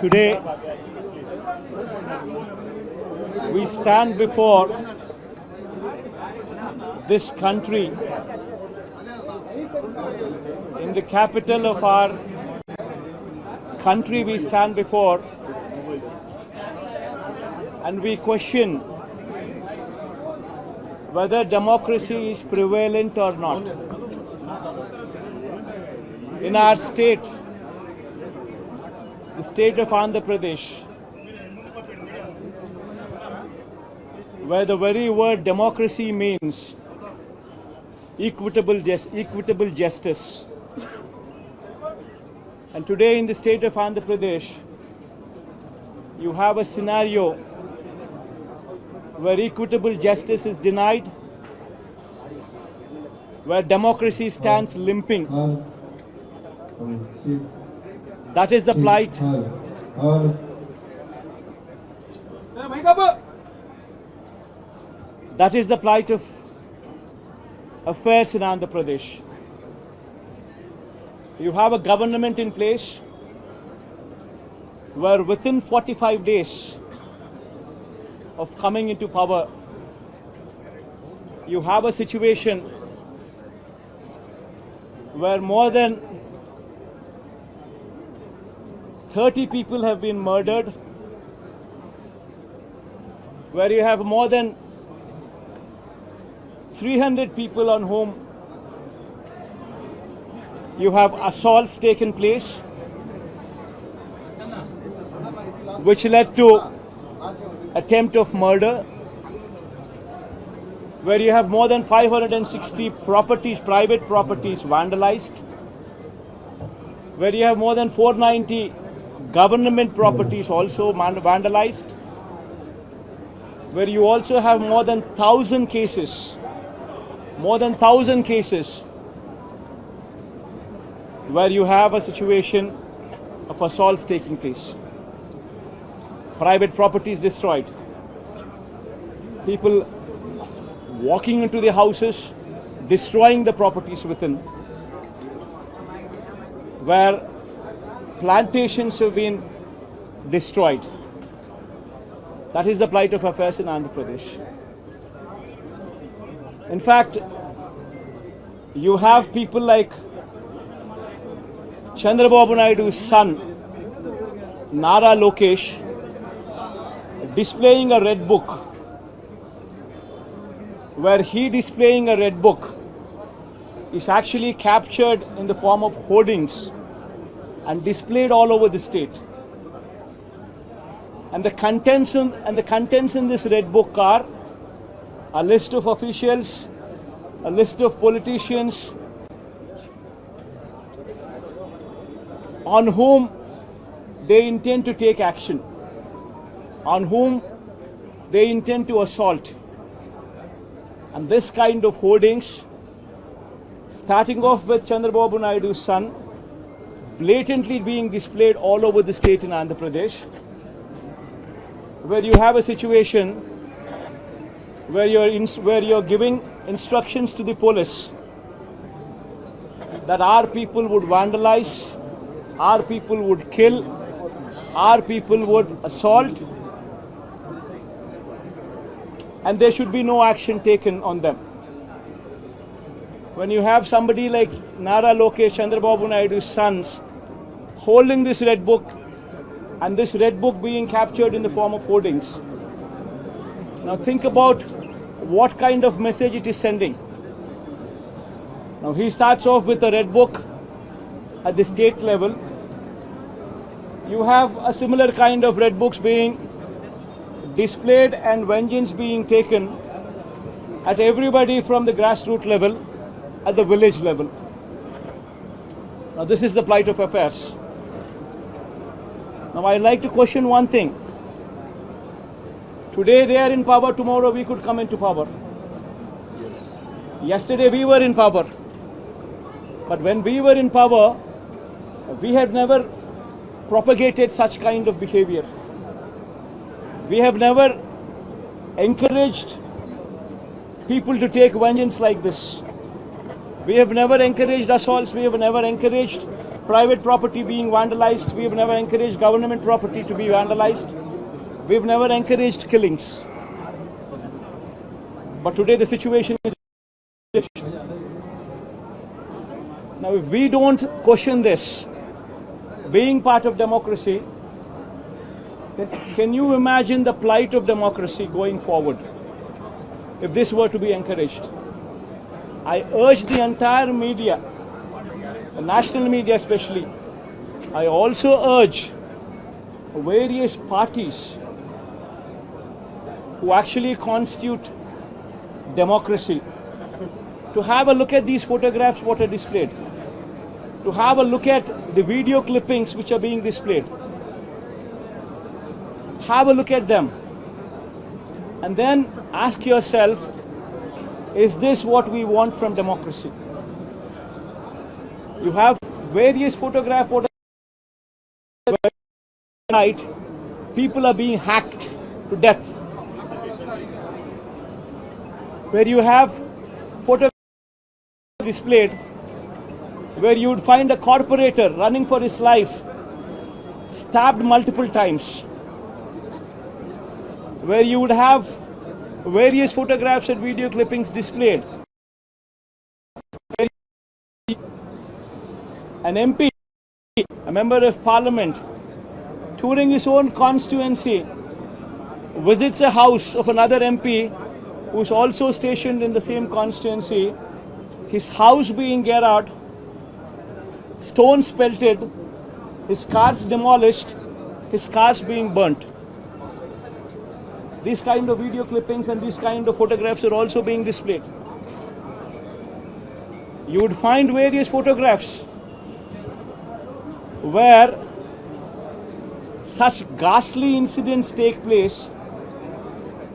Today, we stand before this country in the capital of our country. We stand before and we question whether democracy is prevalent or not. In our state, the state of Andhra Pradesh, where the very word democracy means equitable justice. And today in the state of Andhra Pradesh, you have a scenario where equitable justice is denied, where democracy stands limping. That is the plight. That is the plight of affairs in Andhra Pradesh. You have a government in place where within 45 days of coming into power, you have a situation where more than 30 people have been murdered, where you have more than 300 people on whom you have assaults taken place, which led to attempt of murder, where you have more than 560 properties, private properties vandalized, where you have more than 490 government properties also vandalized, where you also have more than 1,000 cases, where you have a situation of assaults taking place, private properties destroyed, people walking into the houses, destroying the properties within, where plantations have been destroyed. That is the plight of affairs in Andhra Pradesh. In fact, you have people like Chandrababu Naidu's son, Nara Lokesh, displaying a red book, where he displaying a red book is actually captured in the form of hoardings and displayed all over the state. And the contents in this red book are a list of officials, a list of politicians on whom they intend to take action, on whom they intend to assault. And this kind of hoardings, starting off with Chandrababu Naidu's son, blatantly being displayed all over the state in Andhra Pradesh, where you have a situation where you're giving instructions to the police that our people would vandalize, our people would kill, our people would assault, and there should be no action taken on them. When you have somebody like Nara Lokesh, Chandrababu Naidu's sons, holding this red book, and this red book being captured in the form of hoardings. Now think about what kind of message it is sending. Now he starts off with a red book at the state level. You have a similar kind of red books being displayed and vengeance being taken at everybody from the grassroots level, at the village level. Now this is the plight of affairs. Now I'd like to question one thing. Today they are in power, tomorrow we could come into power. Yesterday we were in power. But when we were in power, we have never propagated such kind of behavior. We have never encouraged people to take vengeance like this. We have never encouraged assaults. We have never encouraged private property being vandalized. We've never encouraged government property to be vandalized. We've never encouraged killings. But today the situation is different. Now, if we don't question this, being part of democracy, then can you imagine the plight of democracy going forward if this were to be encouraged? I urge the entire media, the national media especially, I also urge various parties who actually constitute democracy to have a look at these photographs what are displayed, to have a look at the video clippings which are being displayed. Have a look at them and then ask yourself, is this what we want from democracy? You have various photographs night, people are being hacked to death. Where you have photographs displayed where you would find a corporator running for his life, stabbed multiple times. Where you would have various photographs and video clippings displayed. An MP, a member of parliament, touring his own constituency, visits a house of another MP who's also stationed in the same constituency, his house being geared out, stones pelted, his cars demolished, his cars being burnt. These kind of video clippings and these kind of photographs are also being displayed. You would find various photographs where such ghastly incidents take place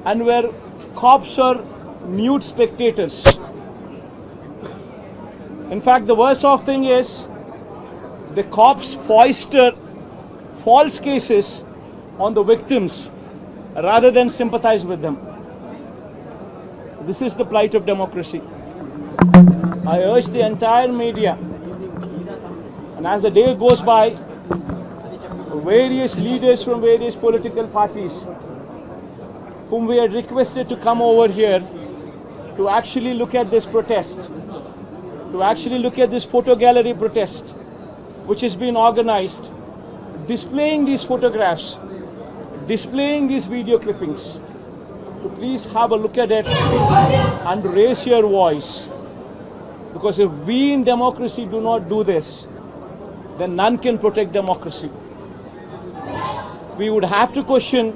and where cops are mute spectators. In fact, the worst of thing is the cops foisted false cases on the victims rather than sympathize with them. This is the plight of democracy. I urge the entire media, and as the day goes by, various leaders from various political parties whom we had requested to come over here to actually look at this protest, to actually look at this photo gallery protest which has been organized, displaying these photographs, displaying these video clippings, to please have a look at it and raise your voice. Because if we in democracy do not do this, then none can protect democracy. We would have to question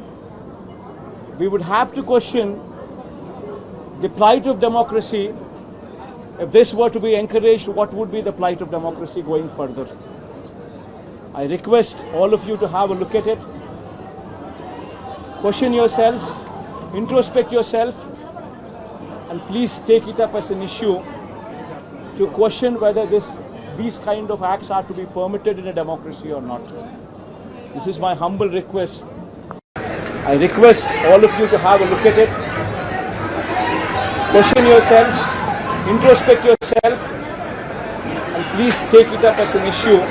the plight of democracy. If this were to be encouraged, what would be the plight of democracy going further? I request all of you to have a look at it. Question yourself, introspect yourself, and please take it up as an issue to question whether these kind of acts are to be permitted in a democracy or not. This is my humble request. I request all of you to have a look at it. Question yourself, introspect yourself, and please take it up as an issue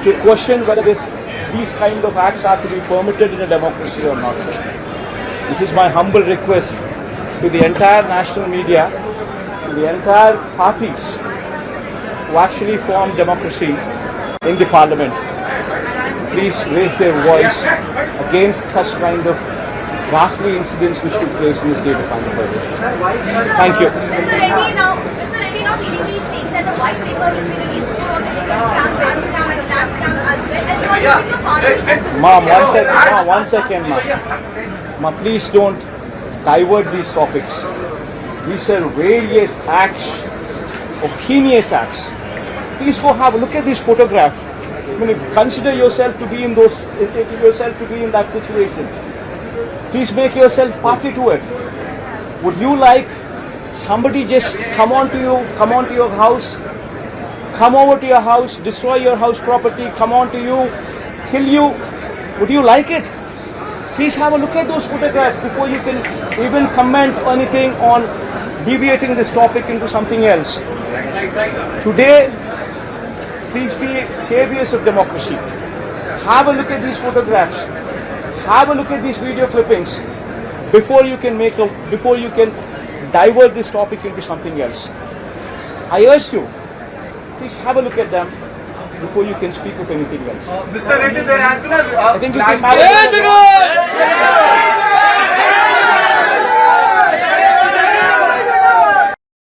to question whether these kind of acts are to be permitted in a democracy or not. This is my humble request to the entire national media, to the entire parties who actually form democracy in the parliament. Please raise their voice against such kind of ghastly incidents which took place in the state of Andhra Pradesh. Thank you. Mr. Reddy now legally saying that the white paper will be released for the illegal scam, bank scam and lab scam as well, and you are using your party. Ma'am, one second, ma'am. Ma'am, please don't divert these topics. These are various acts, of heinous acts. Please go have a look at this photograph. I mean, if you consider yourself to be in that situation, please make yourself party to it. Would you like somebody just come onto your house, come over to your house, destroy your house property, come onto you, kill you? Would you like it? Please have a look at those photographs before you can even comment anything on deviating this topic into something else. Today, Please be saviors of democracy. Have a look at these photographs. Have a look at these video clippings before you can divert this topic into something else. I urge you, please have a look at them before you can speak of anything else. Mr. Reddy, there has been a I think you can have a